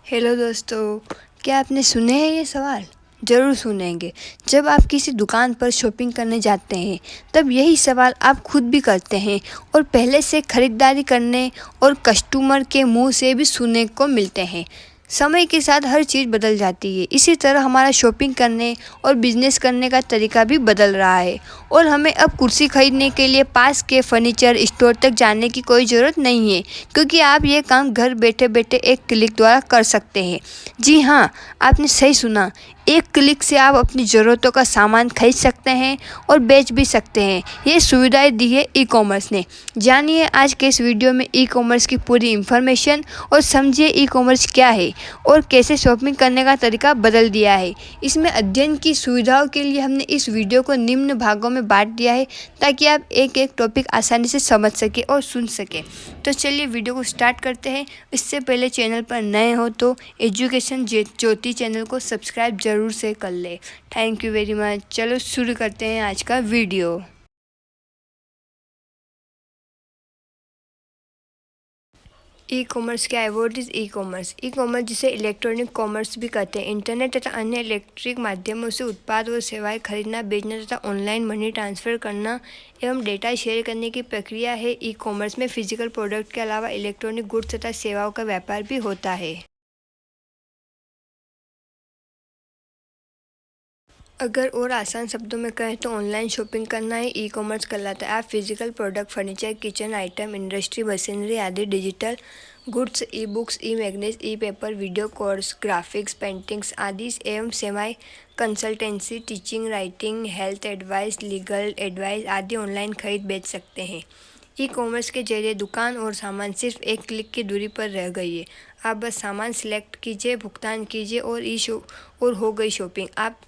Hello दोस्तों, क्या आपने सुने हैं ये सवाल? ज़रूर सुनेंगे। जब आप किसी दुकान पर शॉपिंग करने जाते हैं, तब यही सवाल आप खुद भी करते हैं और पहले से खरीदारी करने और कस्टमर के मुंह से भी सुनने को मिलते हैं। समय के साथ हर चीज़ बदल जाती है, इसी तरह हमारा शॉपिंग करने और बिजनेस करने का तरीका भी बदल रहा है और हमें अब कुर्सी खरीदने के लिए पास के फर्नीचर स्टोर तक जाने की कोई ज़रूरत नहीं है, क्योंकि आप ये काम घर बैठे बैठे एक क्लिक द्वारा कर सकते हैं। जी हाँ, आपने सही सुना। एक क्लिक से आप अपनी ज़रूरतों का सामान खरीद सकते हैं और बेच भी सकते हैं। ये सुविधाएं दी है ई कॉमर्स ने। जानिए आज के इस वीडियो में ई कॉमर्स की पूरी इन्फॉर्मेशन और समझिए ई कॉमर्स क्या है और कैसे शॉपिंग करने का तरीका बदल दिया है। इसमें अध्ययन की सुविधाओं के लिए हमने इस वीडियो को निम्न भागों में बांट दिया है, ताकि आप एक एक टॉपिक आसानी से समझ सके और सुन सके। तो चलिए वीडियो को स्टार्ट करते हैं। इससे पहले चैनल पर नए हो तो एजुकेशन ज्योति चैनल को सब्सक्राइब जरूर से कर ले। Thank you very much. चलो शुरू करते हैं आज का वीडियो। ई कॉमर्स क्या है? What is e commerce? E commerce जिसे इलेक्ट्रॉनिक कॉमर्स भी कहते हैं, इंटरनेट तथा अन्य इलेक्ट्रिक माध्यमों से उत्पाद और सेवाएं खरीदना, बेचना तथा ऑनलाइन मनी ट्रांसफ़र करना एवं डेटा शेयर करने की प्रक्रिया है। ई कॉमर्स में फिजिकल प्रोडक्ट के अलावा इलेक्ट्रॉनिक गुड्स तथा सेवाओं का व्यापार भी होता है। अगर और आसान शब्दों में कहें तो ऑनलाइन शॉपिंग करना ही ई कॉमर्स कहलाता है। आप physical product, furniture, kitchen item, industry machinery आदि digital goods, e books, e magazines, e paper, video course, graphics, paintings आदि एवं सेवाएं, consultancy, teaching, writing, health advice, legal advice आदि ऑनलाइन खरीद बेच सकते हैं। ई कॉमर्स के जरिए दुकान और सामान सिर्फ एक क्लिक की दूरी पर रह गई है। आप बस सामान सिलेक्ट कीजिए, भुगतान कीजिए और हो गई शॉपिंग। आप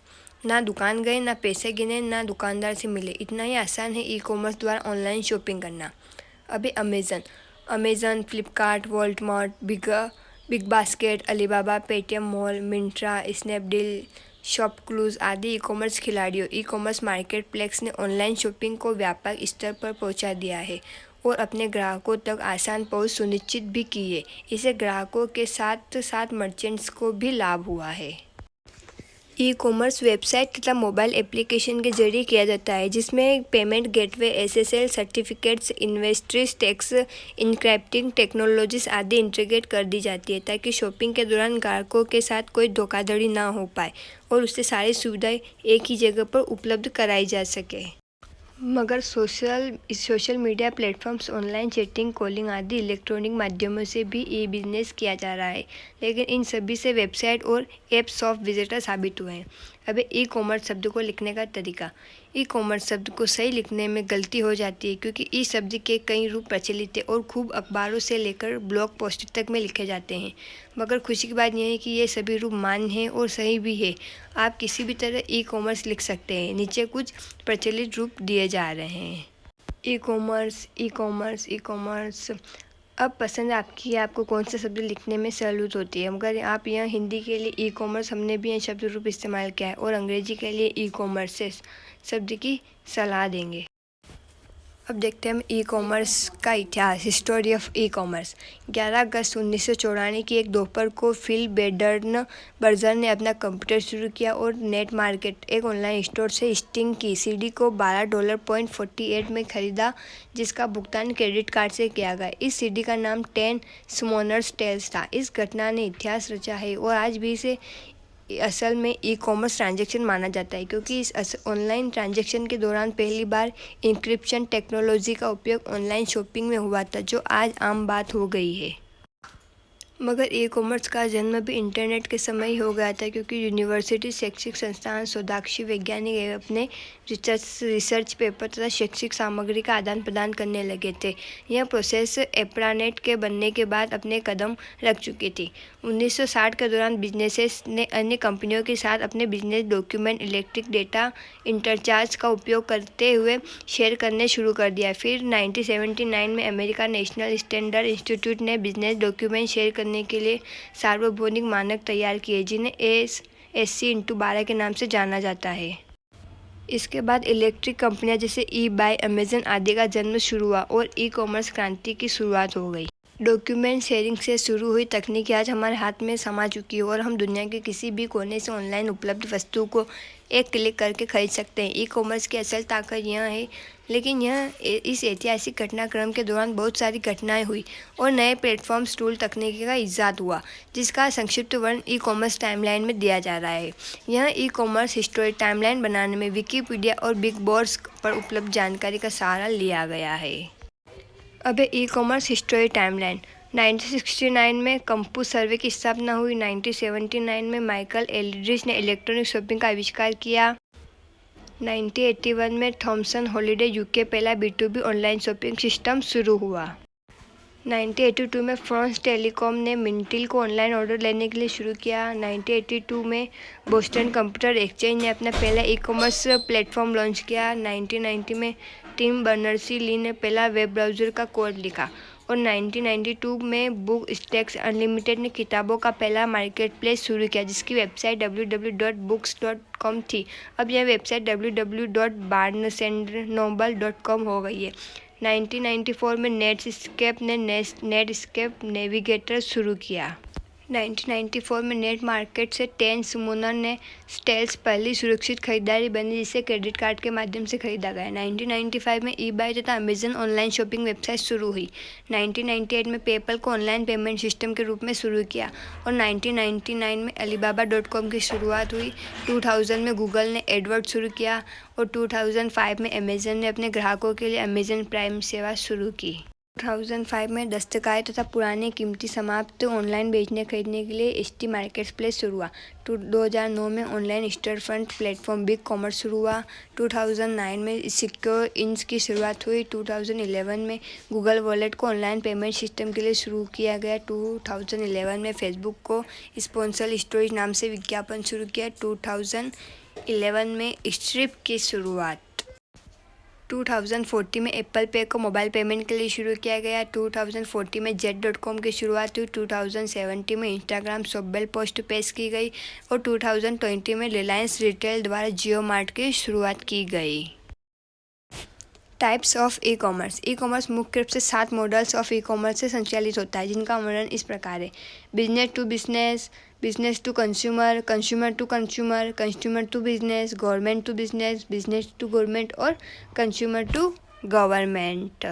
ना दुकान गए, ना पैसे गिने, ना दुकानदार से मिले। इतना ही आसान है ई कॉमर्स द्वारा ऑनलाइन शॉपिंग करना। अभी Amazon, Flipkart, Walmart, big basket, Alibaba, Paytm mall, Myntra, Snapdeal, ShopClues आदि ई कॉमर्स खिलाड़ियों। ई कॉमर्स मार्केट प्लेस ने ऑनलाइन शॉपिंग को व्यापक स्तर पर पहुंचा दिया है और अपने ग्राहकों तक आसान पहुंच सुनिश्चित भी की है। इससे ग्राहकों के साथ साथ मर्चेंट्स को भी लाभ हुआ है। ई कॉमर्स वेबसाइट तथा मोबाइल एप्लीकेशन के जरिए किया जाता है, जिसमें payment gateway, SSL certificates, investors tax, encrypting technologies आदि इंटीग्रेट कर दी जाती है, ताकि शॉपिंग के दौरान ग्राहकों के साथ कोई धोखाधड़ी ना हो पाए और उससे सारी सुविधाएं एक ही जगह पर उपलब्ध कराई जा सके। मगर social media platforms, online chatting, calling आदि इलेक्ट्रॉनिक माध्यमों से भी ई बिजनेस किया जा रहा है, लेकिन इन सभी से वेबसाइट और ऐप सॉफ्ट विजिटर साबित हुए हैं। अब ई कॉमर्स शब्द को लिखने का तरीका। ई कॉमर्स शब्द को सही लिखने में गलती हो जाती है, क्योंकि ई शब्द के कई रूप प्रचलित है और खूब अखबारों से लेकर ब्लॉग पोस्ट तक में लिखे जाते हैं। मगर खुशी की बात यह है कि ये सभी रूप मान्य हैं और सही भी है। आप किसी भी तरह ई कॉमर्स लिख सकते हैं। नीचे कुछ प्रचलित रूप दिए जा रहे हैं। E commerce, e commerce, e commerce. अब पसंद आपकी है, आपको कौन सा शब्द लिखने में सहूलियत होती है। मगर आप यहाँ हिंदी के लिए ई कॉमर्स हमने भी यह शब्द रूप इस्तेमाल किया है और अंग्रेजी के लिए ई कॉमर्स शब्द की सलाह देंगे। अब देखते हैं हम ई कॉमर्स का इतिहास। History of e commerce. 11 अगस्त 1994 की एक दोपहर को फिल बर्जर ने अपना कंप्यूटर शुरू किया और नेट मार्केट, एक ऑनलाइन स्टोर से स्टिंग की सीडी को $12.48 में खरीदा, जिसका भुगतान क्रेडिट कार्ड से किया गया। इस सीडी का नाम 10 स्मॉलर्स टेल्स था। इस घटना ने इतिहास रचा है और आज भी इसे असल में ई कॉमर्स ट्रांजैक्शन माना जाता है, क्योंकि इस ऑनलाइन ट्रांजैक्शन के दौरान पहली बार इंक्रिप्शन टेक्नोलॉजी का उपयोग ऑनलाइन शॉपिंग में हुआ था, जो आज आम बात हो गई है। मगर ई कॉमर्स का जन्म भी इंटरनेट के समय ही हो गया था, क्योंकि यूनिवर्सिटी, शैक्षिक संस्थान, शोधार्थी, वैज्ञानिक अपने रिसर्च पेपर तथा शैक्षिक सामग्री का आदान प्रदान करने लगे थे। यह प्रोसेस एप्रानेट के बनने के बाद अपने कदम रख चुकी थी। 1960 के दौरान बिजनेसेस ने अन्य कंपनियों के साथ अपने बिजनेस डॉक्यूमेंट, इलेक्ट्रिक डेटा इंटरचार्ज का उपयोग करते हुए शेयर करने शुरू कर दिया। फिर 1979 में अमेरिका नेशनल स्टैंडर्ड इंस्टीट्यूट ने बिजनेस डॉक्यूमेंट शेयर करने के लिए सार्वभौमिक मानक तैयार किए, जिन्हें ASC/12 के नाम से जाना जाता है। इसके बाद इलेक्ट्रिक कंपनियां जैसे eBay, अमेज़न आदि का जन्म शुरू हुआ और ई कॉमर्स क्रांति की शुरुआत हो गई। डॉक्यूमेंट शेयरिंग से शुरू हुई तकनीक आज हमारे हाथ में समा चुकी है और हम दुनिया के किसी भी कोने से ऑनलाइन उपलब्ध वस्तु को एक क्लिक करके खरीद सकते हैं। ई कॉमर्स की असल ताकत यह है, लेकिन इस ऐतिहासिक घटनाक्रम के दौरान बहुत सारी घटनाएं हुई और नए प्लेटफॉर्म्स, टूल, तकनीकी का इजाद हुआ, जिसका संक्षिप्त वर्णन ई कॉमर्स टाइमलाइन में दिया जा रहा है। यह ई कॉमर्स हिस्टोरी टाइमलाइन बनाने में विकिपीडिया और बिग बोर्ड्स पर उपलब्ध जानकारी का सहारा लिया गया है। अब ई कॉमर्स हिस्टोरी टाइमलाइन। 1969 में कंपूस सर्वे की स्थापना हुई। 1979 में माइकल एल्ड्रिच ने इलेक्ट्रॉनिक शॉपिंग का आविष्कार किया। 1981 में थॉमसन हॉलिडे यूके पहला B2B ऑनलाइन शॉपिंग सिस्टम शुरू हुआ। 1982 में फ्रांस टेलीकॉम ने मिंटिल को ऑनलाइन ऑर्डर लेने के लिए शुरू किया। 1982 में बोस्टन कंप्यूटर एक्सचेंज ने अपना पहला ई कॉमर्स प्लेटफॉर्म लॉन्च किया। 1990 में टिम बर्नर्स-ली ने पहला वेब ब्राउज़र का कोड लिखा और 1992 में बुक स्टैक्स अनलिमिटेड ने किताबों का पहला मार्केट प्लेस शुरू किया, जिसकी वेबसाइट www.books.com थी। अब यह वेबसाइट www.barnesandnoble.com हो गई है। 1994 में नेटस्केप ने नेटस्केप नेविगेटर शुरू किया। 1994 में नेट मार्केट से टेन सुमोनर ने स्टेल्स पहली सुरक्षित खरीदारी बनी, जिसे क्रेडिट कार्ड के माध्यम से खरीदा गया। 1995 में eBay तथा अमेजन ऑनलाइन शॉपिंग वेबसाइट शुरू हुई। 1998 में पेपल को ऑनलाइन पेमेंट सिस्टम के रूप में शुरू किया और 1999 में alibaba.com की शुरुआत हुई। 2000 में गूगल ने एडवर्ड शुरू किया और 2005 में अमेजन ने अपने ग्राहकों के लिए अमेजन प्राइम सेवा शुरू की। 2005 में दस्तकारी तथा पुराने कीमती समाप्त ऑनलाइन बेचने खरीदने के लिए एसटी मार्केट प्लेस शुरू हुआ। 2009 में online storefront platform big commerce शुरू हुआ। 2009 में सिक्योर इंच की शुरुआत हुई। 2011 में गूगल वॉलेट को ऑनलाइन पेमेंट सिस्टम के लिए शुरू किया गया। 2011 में फेसबुक को स्पॉन्सर्ड स्टोरेज नाम से विज्ञापन शुरू किया। 2011 में स्ट्रिप की शुरुआत। 2014 में एप्पल पे को मोबाइल पेमेंट के लिए शुरू किया गया। 2014 में Jet.com की शुरुआत हुई। 2017 में इंस्टाग्राम शॉपेबल पोस्ट पेश की गई और 2020 में रिलायंस रिटेल द्वारा जियो मार्ट की शुरुआत की गई। Types of e commerce. E commerce मुख्य रूप से 7 मॉडल्स ऑफ ई कॉमर्स से संचालित होता है, जिनका वर्णन इस प्रकार है: business to business, business to consumer, consumer to consumer, consumer to business, government to business, business to government और कंज्यूमर टू गवर्नमेंट।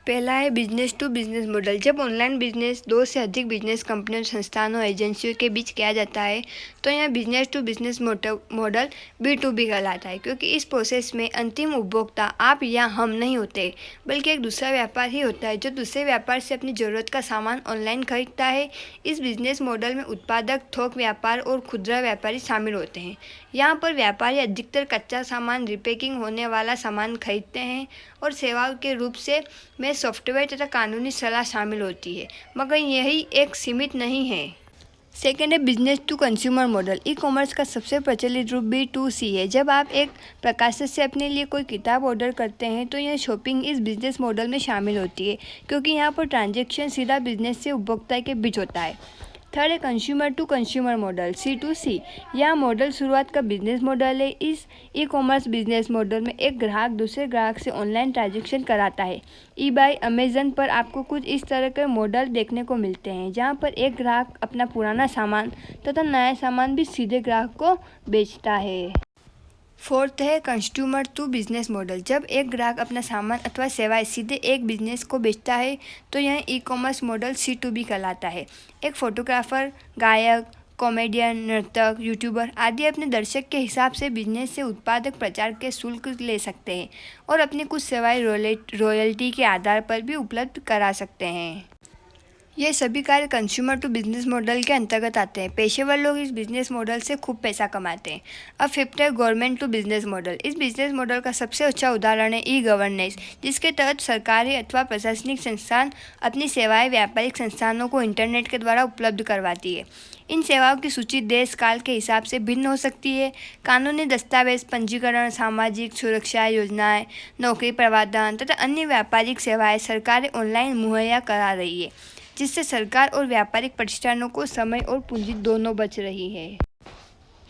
पहला है बिजनेस टू बिजनेस मॉडल। जब ऑनलाइन बिजनेस 2 से अधिक बिजनेस कंपनियों, संस्थानों, एजेंसियों के बीच किया जाता है तो यह business to business model B2B कहलाता है, क्योंकि इस प्रोसेस में अंतिम उपभोक्ता आप या हम नहीं होते, बल्कि एक दूसरा व्यापार ही होता है जो दूसरे व्यापार से अपनी ज़रूरत का सामान ऑनलाइन खरीदता है। इस बिजनेस मॉडल में उत्पादक, थोक व्यापार और खुदरा व्यापारी शामिल होते हैं। यहाँ पर व्यापारी अधिकतर कच्चा सामान, रिपैकिंग होने वाला सामान खरीदते हैं और सेवाओं के रूप में सॉफ्टवेयर तथा कानूनी सलाह शामिल होती है, मगर यही एक सीमित नहीं है। सेकेंड है business to consumer model. E commerce का सबसे प्रचलित रूप B2C है। जब आप एक प्रकाशक से अपने लिए कोई किताब ऑर्डर करते हैं तो यह शॉपिंग इस बिजनेस मॉडल में शामिल होती है, क्योंकि यहाँ पर ट्रांजैक्शन सीधा बिजनेस से उपभोक्ता के बीच होता है। थर्ड है consumer to consumer model C2C। यह मॉडल शुरुआत का बिजनेस मॉडल है। इस ई कॉमर्स बिजनेस मॉडल में एक ग्राहक दूसरे ग्राहक से ऑनलाइन ट्रांजैक्शन कराता है। eBay, अमेजन पर आपको कुछ इस तरह के मॉडल देखने को मिलते हैं, जहां पर एक ग्राहक अपना पुराना सामान तथा नया सामान भी सीधे ग्राहक को बेचता है। फोर्थ है कंज्यूमर टू बिजनेस मॉडल। जब एक ग्राहक अपना सामान अथवा सेवाएं सीधे एक बिजनेस को बेचता है तो यह ई कॉमर्स मॉडल C2B कहलाता है। एक फोटोग्राफर, गायक, कॉमेडियन, नर्तक, यूट्यूबर आदि अपने दर्शक के हिसाब से बिजनेस से उत्पादक प्रचार के शुल्क ले सकते हैं और अपनी कुछ सेवाएं रॉयल्टी के आधार पर भी उपलब्ध करा सकते हैं। ये सभी कार्य कंज्यूमर टू बिजनेस मॉडल के अंतर्गत आते हैं। पेशेवर लोग इस बिजनेस मॉडल से खूब पैसा कमाते हैं। अब फिफ्थ है गवर्नमेंट टू बिजनेस मॉडल। इस बिजनेस मॉडल का सबसे अच्छा उदाहरण है ई गवर्नेंस, जिसके तहत सरकारी अथवा प्रशासनिक संस्थान अपनी सेवाएं व्यापारिक संस्थानों को इंटरनेट के द्वारा उपलब्ध करवाती है। इन सेवाओं की सूची देश काल के हिसाब से भिन्न हो सकती है। कानूनी दस्तावेज, पंजीकरण, सामाजिक सुरक्षा योजनाएं, नौकरी प्रबंधन तथा अन्य व्यापारिक सेवाएं सरकारें ऑनलाइन मुहैया करा रही है, जिससे सरकार और व्यापारिक प्रतिष्ठानों को समय और पूंजी दोनों बच रही है।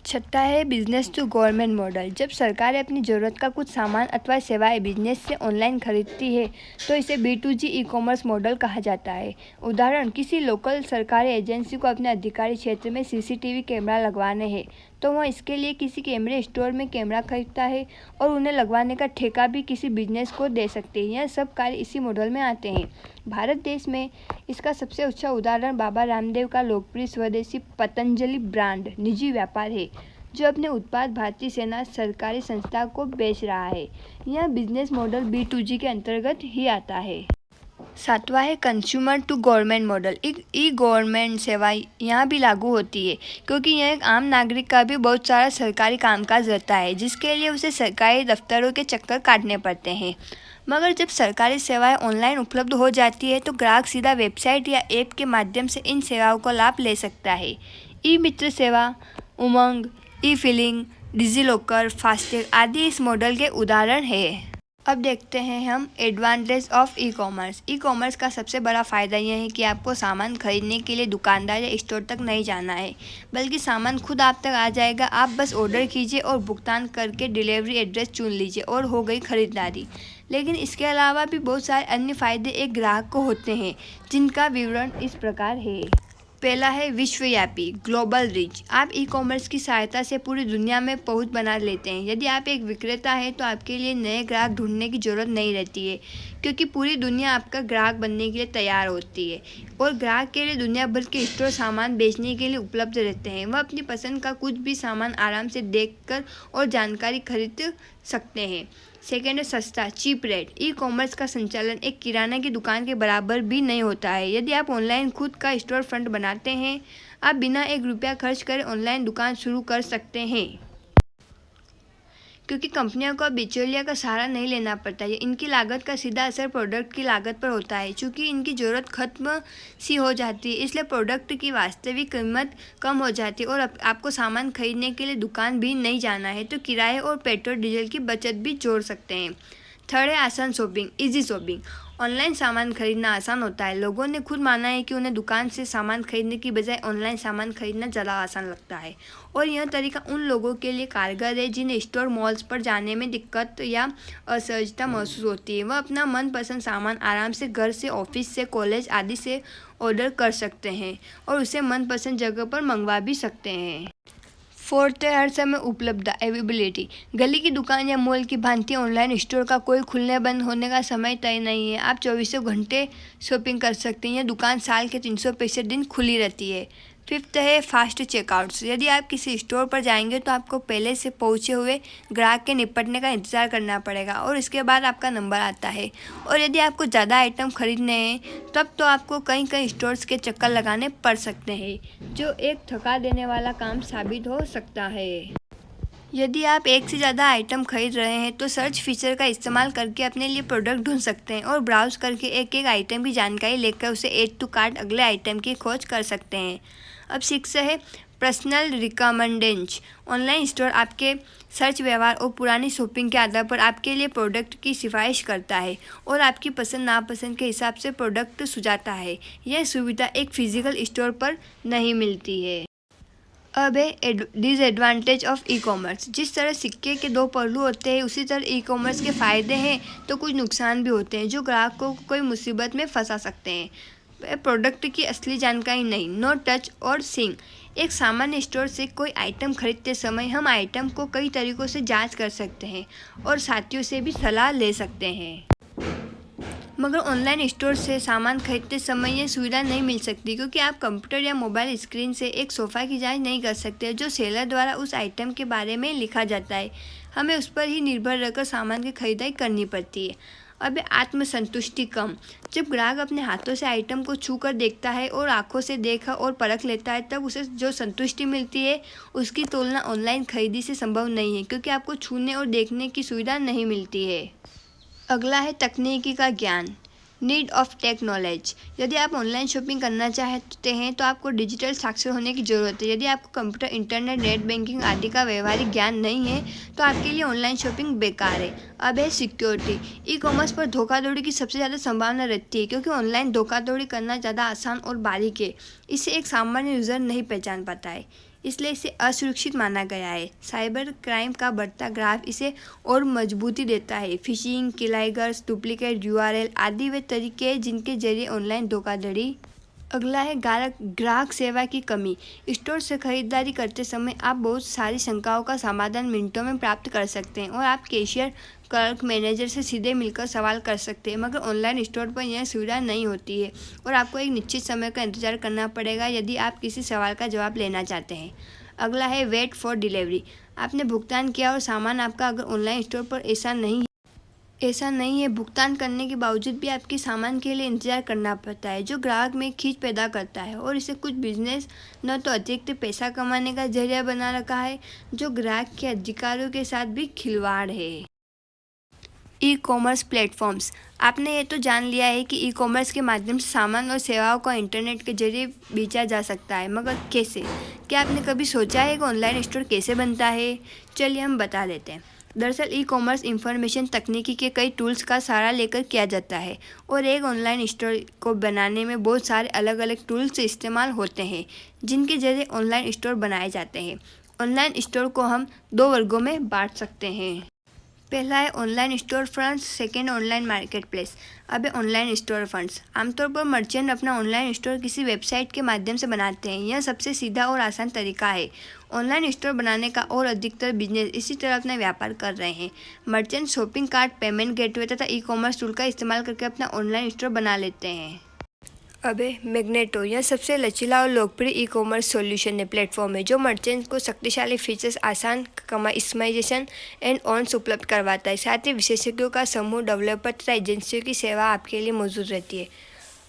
छठा है बिजनेस टू गवर्नमेंट मॉडल। जब सरकारें अपनी ज़रूरत का कुछ सामान अथवा सेवाएं बिजनेस से ऑनलाइन खरीदती है तो इसे B2G ई कॉमर्स मॉडल कहा जाता है। उदाहरण, किसी लोकल सरकारी एजेंसी को अपने अधिकारी क्षेत्र में CCTV कैमरा लगवाने हैं तो वह इसके लिए किसी कैमरे स्टोर में कैमरा खरीदता है और उन्हें लगवाने का ठेका भी किसी बिजनेस को दे सकते हैं। यह सब कार्य इसी मॉडल में आते हैं। भारत देश में इसका सबसे अच्छा उदाहरण बाबा रामदेव का लोकप्रिय स्वदेशी पतंजलि ब्रांड निजी व्यापार है, जो अपने उत्पाद भारतीय सेना सरकारी संस्था को बेच रहा है। यह बिजनेस मॉडल B2G के अंतर्गत ही आता है। सातवां है consumer to government model. E government सेवाएं यहाँ भी लागू होती है क्योंकि यह एक आम नागरिक का भी बहुत सारा सरकारी कामकाज रहता है जिसके लिए उसे सरकारी दफ्तरों के चक्कर काटने पड़ते हैं। मगर जब सरकारी सेवाएं ऑनलाइन उपलब्ध हो जाती है तो ग्राहक सीधा वेबसाइट या ऐप के माध्यम से इन सेवाओं का लाभ ले सकता है। ई मित्र सेवा, उमंग, ई फिलिंग, डिजीलॉकर, फास्टैग आदि इस मॉडल के उदाहरण हैं। अब देखते हैं हम advantage of e commerce. E commerce का सबसे बड़ा फ़ायदा यह है कि आपको सामान खरीदने के लिए दुकानदार या स्टोर तक नहीं जाना है, बल्कि सामान खुद आप तक आ जाएगा। आप बस ऑर्डर कीजिए और भुगतान करके डिलीवरी एड्रेस चुन लीजिए और हो गई खरीदारी। लेकिन इसके अलावा भी बहुत सारे अन्य फ़ायदे एक ग्राहक को होते हैं, जिनका विवरण इस प्रकार है। पहला है विश्वव्यापी ग्लोबल रीच। आप ई कॉमर्स की सहायता से पूरी दुनिया में पहुंच बना लेते हैं। यदि आप एक विक्रेता हैं तो आपके लिए नए ग्राहक ढूंढने की ज़रूरत नहीं रहती है, क्योंकि पूरी दुनिया आपका ग्राहक बनने के लिए तैयार होती है और ग्राहक के लिए दुनिया भर के स्टोर सामान बेचने के लिए उपलब्ध रहते हैं। वह अपनी पसंद का कुछ भी सामान आराम से देखकर और जानकारी खरीद सकते हैं। सेकेंड है सस्ता चीप रेट। ई कॉमर्स का संचालन एक किराना की दुकान के बराबर भी नहीं होता है। यदि आप ऑनलाइन खुद का स्टोर फ्रंट बनाते हैं, आप बिना ₹1 खर्च करे ऑनलाइन दुकान शुरू कर सकते हैं, क्योंकि कंपनियों को बिचौलिया का सहारा नहीं लेना पड़ता है। इनकी लागत का सीधा असर प्रोडक्ट की लागत पर होता है। चूँकि इनकी ज़रूरत खत्म सी हो जाती है, इसलिए प्रोडक्ट की वास्तविक कीमत कम हो जाती है और आपको सामान खरीदने के लिए दुकान भी नहीं जाना है, तो किराए और पेट्रोल डीजल की बचत भी जोड़ सकते हैं। थर्ड है आसान शॉपिंग, इजी शॉपिंग। ऑनलाइन सामान खरीदना आसान होता है। लोगों ने खुद माना है कि उन्हें दुकान से सामान खरीदने की बजाय ऑनलाइन सामान खरीदना ज़्यादा आसान लगता है और यह तरीका उन लोगों के लिए कारगर है जिन्हें स्टोर मॉल्स पर जाने में दिक्कत या असहजता महसूस होती है। वह अपना मनपसंद सामान आराम से घर से, ऑफिस से, कॉलेज आदि से ऑर्डर कर सकते हैं और उसे मनपसंद जगह पर मंगवा भी सकते हैं। फोर्थ है हर समय उपलब्ध अवेलेबिलिटी। गली की दुकान या मॉल की भांति ऑनलाइन स्टोर का कोई खुलने बंद होने का समय तय नहीं है। आप 24 घंटे शॉपिंग कर सकते हैं। यह दुकान साल के 365 दिन खुली रहती है। फिफ्थ है फास्ट चेकआउट्स। यदि आप किसी स्टोर पर जाएंगे तो आपको पहले से पहुंचे हुए ग्राहक के निपटने का इंतज़ार करना पड़ेगा और इसके बाद आपका नंबर आता है। और यदि आपको ज़्यादा आइटम खरीदने हैं तब तो आपको कई कई स्टोर्स के चक्कर लगाने पड़ सकते हैं, जो एक थका देने वाला काम साबित हो सकता है। यदि आप एक से ज़्यादा आइटम खरीद रहे हैं तो सर्च फीचर का इस्तेमाल करके अपने लिए प्रोडक्ट ढूंढ सकते हैं और ब्राउज करके एक एक आइटम की जानकारी लेकर उसे ऐड टू कार्ट अगले आइटम की खोज कर सकते हैं। अब 6 है पर्सनल रिकमेंडेशन। ऑनलाइन स्टोर आपके सर्च व्यवहार और पुरानी शॉपिंग के आधार पर आपके लिए प्रोडक्ट की सिफारिश करता है और आपकी पसंद नापसंद के हिसाब से प्रोडक्ट सुझाता है। यह सुविधा एक फिजिकल स्टोर पर नहीं मिलती है। अब है डिसएडवांटेज ऑफ ई कॉमर्स। जिस तरह सिक्के के दो पहलू होते हैं, उसी तरह ई कॉमर्स के फ़ायदे हैं तो कुछ नुकसान भी होते हैं जो ग्राहक को कोई मुसीबत में फंसा सकते हैं। प्रोडक्ट की असली जानकारी नहीं, नो टच और सिंग। एक सामान्य स्टोर से कोई आइटम खरीदते समय हम आइटम को कई तरीक़ों से जांच कर सकते हैं और साथियों से भी सलाह ले सकते हैं। मगर ऑनलाइन स्टोर से सामान खरीदते समय ये सुविधा नहीं मिल सकती, क्योंकि आप कंप्यूटर या मोबाइल स्क्रीन से एक सोफ़ा की जांच नहीं कर सकते जो सेलर द्वारा उस आइटम के बारे में लिखा जाता है। हमें उस पर ही निर्भर रहकर सामान की खरीदारी करनी पड़ती है। अब आत्मसंतुष्टि कम। जब ग्राहक अपने हाथों से आइटम को छू कर देखता है और आंखों से देखा और परख लेता है, तब उसे जो संतुष्टि मिलती है उसकी तुलना ऑनलाइन खरीदी से संभव नहीं है, क्योंकि आपको छूने और देखने की सुविधा नहीं मिलती है। अगला है तकनीकी का ज्ञान, नीड ऑफ टेक नॉलेज। यदि आप ऑनलाइन शॉपिंग करना चाहते हैं तो आपको डिजिटल साक्षर होने की ज़रूरत है। यदि आपको कंप्यूटर, इंटरनेट, नेट बैंकिंग आदि का व्यवहारिक ज्ञान नहीं है तो आपके लिए ऑनलाइन शॉपिंग बेकार है। अब है सिक्योरिटी। ई कॉमर्स पर धोखाधड़ी की सबसे ज़्यादा संभावना रहती है, क्योंकि ऑनलाइन धोखाधड़ी करना ज़्यादा आसान और बारीक है। इसे एक सामान्य यूज़र नहीं पहचान पाता है। इसलिए इसे असुरक्षित माना गया है। साइबर क्राइम का बढ़ता ग्राफ इसे और मजबूती देता है। फिशिंग, कीलाइगर्स, डुप्लीकेट यूआरएल आदि वे तरीके हैं जिनके जरिए ऑनलाइन धोखाधड़ी। अगला है ग्राहक सेवा की कमी। स्टोर से खरीदारी करते समय आप बहुत सारी शंकाओं का समाधान मिनटों में प्राप्त कर सकते हैं और आप कैशियर, क्लर्क, मैनेजर से सीधे मिलकर सवाल कर सकते हैं, मगर ऑनलाइन स्टोर पर यह सुविधा नहीं होती है और आपको एक निश्चित समय का इंतजार करना पड़ेगा यदि आप किसी सवाल का जवाब लेना चाहते हैं। अगला है वेट फॉर डिलीवरी। आपने भुगतान किया और सामान आपका, अगर ऑनलाइन स्टोर पर ऐसा नहीं है। भुगतान करने के बावजूद भी आपके सामान के लिए इंतजार करना पड़ता है, जो ग्राहक में खींच पैदा करता है और इसे कुछ बिजनेस न तो अतिरिक्त पैसा कमाने का जरिया बना रखा है, जो ग्राहक के अधिकारों के साथ भी खिलवाड़ है। E commerce platforms. आपने ये तो जान लिया है कि ई कॉमर्स के माध्यम से सामान और सेवाओं को इंटरनेट के जरिए बेचा जा सकता है, मगर कैसे? क्या आपने कभी सोचा है कि ऑनलाइन स्टोर कैसे बनता है? चलिए हम बता देते हैं। दरअसल ई कॉमर्स इंफॉर्मेशन तकनीकी के कई टूल्स का सहारा लेकर किया जाता है और एक ऑनलाइन स्टोर को बनाने में बहुत सारे अलग अलग टूल्स इस्तेमाल होते हैं, जिनके जरिए ऑनलाइन स्टोर बनाए जाते हैं। ऑनलाइन स्टोर को हम दो वर्गों में बांट सकते हैं। पहला है online store fronts, second online market place. अब है ऑनलाइन स्टोर फंड्स। आमतौर पर मर्चेंट अपना ऑनलाइन स्टोर किसी वेबसाइट के माध्यम से बनाते हैं। यह सबसे सीधा और आसान तरीका है ऑनलाइन स्टोर बनाने का और अधिकतर बिजनेस इसी तरह अपना व्यापार कर रहे हैं। Merchant shopping cart, payment gateway तथा ई कॉमर्स टूल का इस्तेमाल करके अपना ऑनलाइन स्टोर बना लेते हैं। अब है मैग्नेटो। यह सबसे लचीला और लोकप्रिय ई कॉमर्स सॉल्यूशन है प्लेटफॉर्म है जो मर्चेंट्स को शक्तिशाली फीचर्स, आसान कस्टमाइजेशन एंड ऑन्स उपलब्ध करवाता है। साथ ही विशेषज्ञों का समूह, डेवलपर तथा एजेंसियों की सेवा आपके लिए मौजूद रहती है।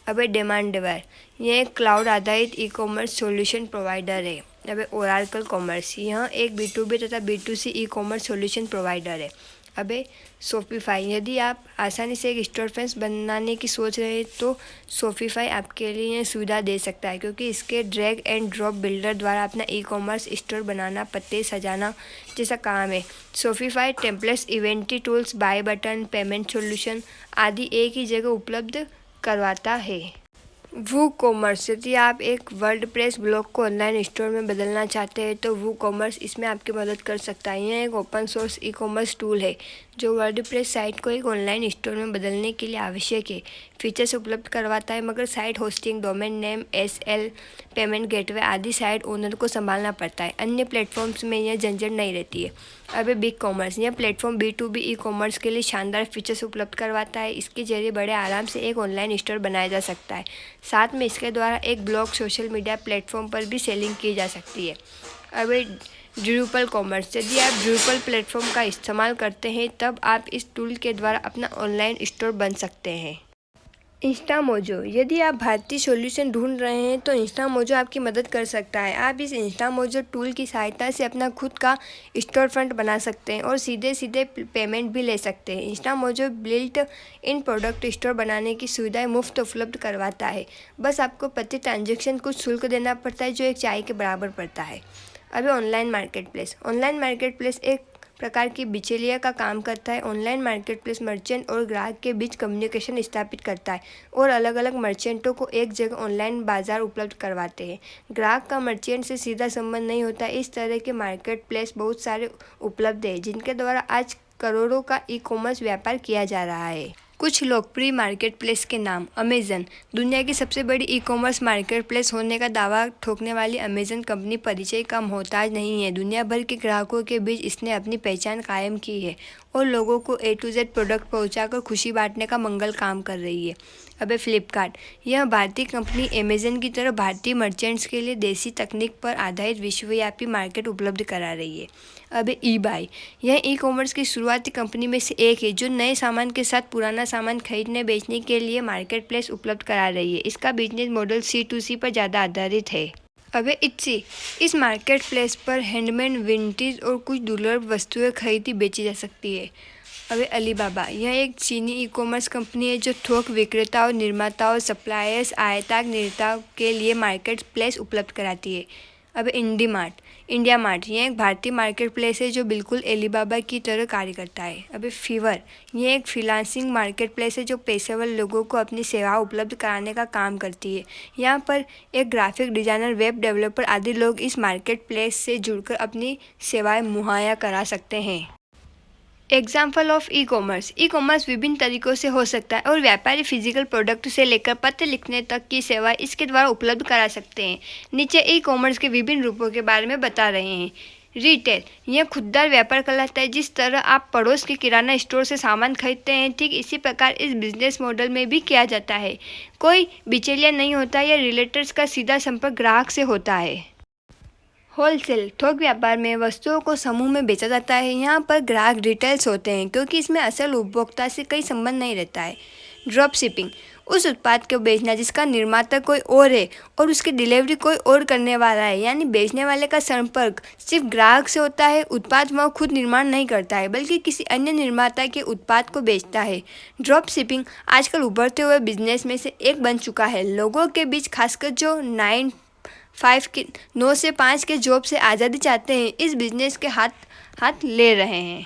अब है डिमांडवेयर। यह एक क्लाउड आधारित ई कॉमर्स सॉल्यूशन प्रोवाइडर है। अब है ओराकल कॉमर्स। यह एक B2B तथा B2C e commerce solution provider है। अब है शॉपिफाई। यदि आप आसानी से एक स्टोर फ्रंट बनाने की सोच रहे हैं तो शॉपिफाई आपके लिए यह सुविधा दे सकता है, क्योंकि इसके ड्रैग एंड ड्रॉप बिल्डर द्वारा अपना ई कॉमर्स स्टोर बनाना, पत्ते सजाना जैसा काम है। Shopify templates, inventory tools, buy button, payment solution आदि एक ही जगह उपलब्ध करवाता है। WooCommerce. यदि आप एक वर्डप्रेस ब्लॉग को ऑनलाइन स्टोर में बदलना चाहते हैं तो वू कॉमर्स इसमें आपकी मदद कर सकता है। यह एक open source e commerce tool है जो वर्डप्रेस साइट को एक ऑनलाइन स्टोर में बदलने के लिए आवश्यक है फीचर्स उपलब्ध करवाता है, मगर site hosting, domain name, SL, payment gateway आदि साइट ओनर को संभालना पड़ता है। अन्य प्लेटफॉर्म्स में यह झंझट नहीं रहती है। अब है बिग कॉमर्स। यह प्लेटफॉर्म B2B ई कॉमर्स के लिए शानदार फीचर्स उपलब्ध करवाता है। इसके जरिए बड़े आराम से एक ऑनलाइन स्टोर बनाया जा सकता है। साथ में इसके द्वारा एक ब्लॉग, सोशल मीडिया प्लेटफॉर्म पर भी सेलिंग की जा सकती है। अब है ड्रूपल कॉमर्स। यदि आप ड्रूपल प्लेटफॉर्म का इस्तेमाल करते हैं तब आप इस टूल के द्वारा अपना ऑनलाइन स्टोर बन सकते हैं। इंस्टामोजो। यदि आप भारतीय सॉल्यूशन ढूंढ रहे हैं तो इंस्टामोजो आपकी मदद कर सकता है। आप इस इंस्टामोजो टूल की सहायता से अपना खुद का स्टोर फ्रंट बना सकते हैं और सीधे सीधे पेमेंट भी ले सकते हैं। Instamojo built in product store बनाने की सुविधाएं मुफ्त उपलब्ध करवाता है। बस आपको प्रति ट्रांजैक्शन कुछ शुल्क देना पड़ता है जो एक चाय के बराबर पड़ता है। अब online market place. Online market place एक प्रकार की बिचौलिया का काम करता है। ऑनलाइन मार्केट प्लेस मर्चेंट और ग्राहक के बीच कम्युनिकेशन स्थापित करता है और अलग अलग मर्चेंटों को एक जगह ऑनलाइन बाजार उपलब्ध करवाते हैं। ग्राहक का मर्चेंट से सीधा संबंध नहीं होता। इस तरह के मार्केट प्लेस बहुत सारे उपलब्ध हैं जिनके द्वारा आज करोड़ों का ई कॉमर्स व्यापार किया जा रहा है। कुछ लोकप्रिय मार्केट प्लेस के नाम। अमेजन। दुनिया की सबसे बड़ी ई कॉमर्स मार्केट प्लेस होने का दावा ठोकने वाली अमेजन कंपनी परिचय का मोहताज नहीं है। दुनिया भर के ग्राहकों के बीच इसने अपनी पहचान कायम की है और लोगों को A to Z प्रोडक्ट पहुंचाकर खुशी बांटने का मंगल काम कर रही है। अब फ्लिपकार्ट। यह भारतीय कंपनी अमेजन की तरह भारतीय मर्चेंट्स के लिए देसी तकनीक पर आधारित विश्वव्यापी मार्केट उपलब्ध करा रही है। अब eBay। यह ई कॉमर्स की शुरुआती कंपनी में से एक है जो नए सामान के साथ पुराना सामान खरीदने बेचने के लिए मार्केट प्लेस उपलब्ध करा रही है। इसका बिजनेस मॉडल C2C पर ज़्यादा आधारित है। अब इत्सी। इस मार्केट प्लेस पर हैंडमेड, विंटेज और कुछ दुर्लभ वस्तुएं खरीदी बेची जा सकती है। अब अलीबाबा। यह एक चीनी ई कॉमर्स कंपनी है जो थोक विक्रेताओं, निर्माताओं, सप्लायर्स, आयातक निर्माताओं के लिए मार्केट प्लेस उपलब्ध कराती है। अब इंडिया मार्ट ये एक भारतीय मार्केट प्लेस है जो बिल्कुल एलीबाबा की तरह कार्य करता है। अब फीवर ये एक फ्रीलांसिंग मार्केट प्लेस है जो पेशेवर लोगों को अपनी सेवाएं उपलब्ध कराने का काम करती है। यहाँ पर एक ग्राफिक डिज़ाइनर, वेब डेवलपर आदि लोग इस मार्केट प्लेस से जुड़कर अपनी सेवाएं मुहैया करा सकते हैं। एग्जाम्पल ऑफ ई कॉमर्स विभिन्न तरीकों से हो सकता है और व्यापारी फिजिकल प्रोडक्ट से लेकर पत्र लिखने तक की सेवा इसके द्वारा उपलब्ध करा सकते हैं। नीचे ई कॉमर्स के विभिन्न रूपों के बारे में बता रहे हैं। रिटेल यह खुददार व्यापार कहलाता है। जिस तरह आप पड़ोस के किराना स्टोर से सामान खरीदते हैं, ठीक इसी प्रकार इस बिजनेस मॉडल में भी किया जाता है। कोई बिचौलिया नहीं होता या रिलेटर्स का सीधा संपर्क ग्राहक से होता है। होलसेल थोक व्यापार में वस्तुओं को समूह में बेचा जाता है। यहाँ पर ग्राहक डिटेल्स होते हैं क्योंकि इसमें असल उपभोक्ता से कोई संबंध नहीं रहता है। ड्रॉप शिपिंग उस उत्पाद को बेचना जिसका निर्माता कोई और है और उसकी डिलीवरी कोई और करने वाला है, यानी बेचने वाले का संपर्क सिर्फ ग्राहक से होता है। उत्पाद वह खुद निर्माण नहीं करता है बल्कि किसी अन्य निर्माता के उत्पाद को बेचता है। ड्रॉप शिपिंग आजकल उभरते हुए बिजनेस में से एक बन चुका है। लोगों के बीच खासकर जो 9 से 5 के जॉब से आज़ादी चाहते हैं, इस बिजनेस के हाथ ले रहे हैं।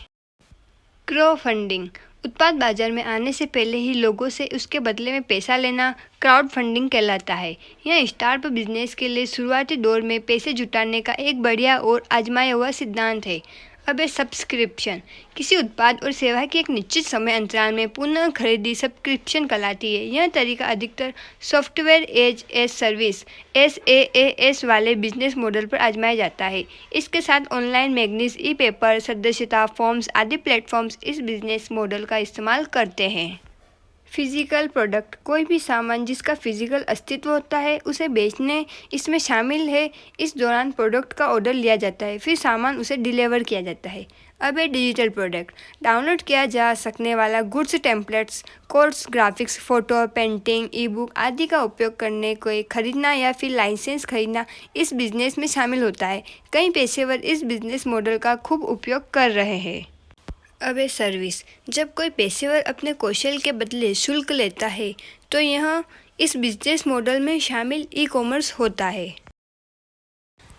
क्राउड फंडिंग उत्पाद बाजार में आने से पहले ही लोगों से उसके बदले में पैसा लेना क्राउड फंडिंग कहलाता है। यह स्टार्टअप बिजनेस के लिए शुरुआती दौर में पैसे जुटाने का एक बढ़िया और आजमाया हुआ सिद्धांत है। अब सब्सक्रिप्शन किसी उत्पाद और सेवा की एक निश्चित समय अंतराल में पुनः खरीदी सब्सक्रिप्शन कहलाती है। यह तरीका अधिकतर software as a service SaaS वाले बिजनेस मॉडल पर आजमाया जाता है। इसके साथ ऑनलाइन मैगजीन्स, ई-पेपर, सदस्यता फॉर्म्स आदि प्लेटफॉर्म्स इस बिजनेस मॉडल का इस्तेमाल करते हैं। फिजिकल प्रोडक्ट कोई भी सामान जिसका फिजिकल अस्तित्व होता है उसे बेचने इसमें शामिल है। इस दौरान प्रोडक्ट का ऑर्डर लिया जाता है, फिर सामान उसे डिलीवर किया जाता है। अब डिजिटल प्रोडक्ट डाउनलोड किया जा सकने वाला goods, templates, course, graphics, photo, painting, e-book आदि का उपयोग करने को खरीदना या फिर लाइसेंस खरीदना इस बिजनेस में शामिल होता है। कई पेशेवर इस बिजनेस मॉडल का खूब उपयोग कर रहे हैं। अब सर्विस जब कोई पेशेवर अपने कौशल के बदले शुल्क लेता है तो यह इस बिजनेस मॉडल में शामिल ई कॉमर्स होता है।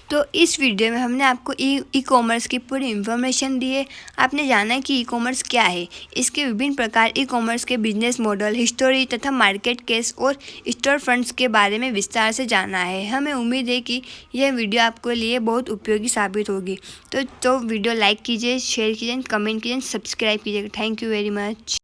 तो इस वीडियो में हमने आपको ई कॉमर्स की पूरी इन्फॉर्मेशन दी है। आपने जाना कि ई कॉमर्स क्या है, इसके विभिन्न प्रकार, ई कॉमर्स के बिजनेस मॉडल, हिस्टोरी तथा मार्केट केस और स्टोर फ्रंट्स के बारे में विस्तार से जाना है। हमें उम्मीद है कि यह वीडियो आपके लिए बहुत उपयोगी साबित होगी। तो वीडियो लाइक कीजिए, शेयर कीजिए, कमेंट कीजिए, सब्सक्राइब कीजिएगा। Thank you very much.